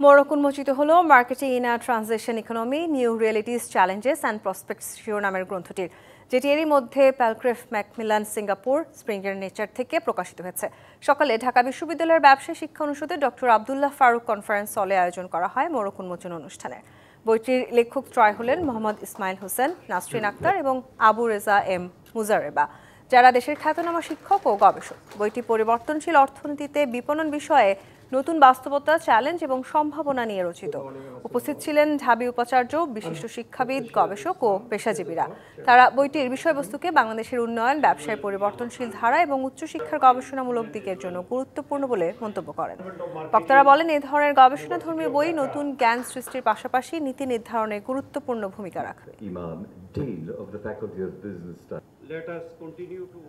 মোড়ক উন্মোচিত হলো marketing in a transition economy, new realities, challenges and prospects শিরোনামের গ্রন্থটির, যেটি এরই মধ্যে প্যালক্রেফ ম্যাকমিলান সিঙ্গাপুর স্প্রিংয়ের নেচার থেকে প্রকাশিত হয়েছে। সকালে ঢাকা বিশ্ববিদ্যালয়ের ব্যবসায় শিক্ষা অনুষদে ডক্টর আবদুল্লাহ ফারুক কনফারেন্স হলে আয়োজন করা হয় মোড়ক উন্মোচন অনুষ্ঠানের। বইটির লেখক ত্রয় হলেন মোহাম্মদ ইসমাইল হোসেন, নাসরিন আক্তার এবং আবু রেজা এম মুজারেবা, যারা দেশের খ্যাতনামা শিক্ষক ও গবেষক। বইটি পরিবর্তনশীল অর্থনীতিতে বিপণন বিষয়ে নতুন বাস্তবতা, চ্যালেঞ্জ এবং সম্ভাবনা নিয়ে রচিত। উপস্থিত ছিলেন ঢাবি উপাচার্য, বিশিষ্ট শিক্ষাবিদ, গবেষক ও পেশাজীবীরা। তারা বইটির বিষয়বস্তুকে বাংলাদেশের উন্নয়ন, ব্যবসায় পরিবর্তনশীল ধারা এবং উচ্চশিক্ষার গবেষণামূলক দিকের জন্য গুরুত্বপূর্ণ বলে মন্তব্য করেন। বক্তারা বলেন, এ ধরনের গবেষণাধর্মী বই নতুন জ্ঞান সৃষ্টির পাশাপাশি নীতি নির্ধারণে গুরুত্বপূর্ণ ভূমিকা রাখবে। Imam, Dean of the Faculty of Business Studies. Let us continue to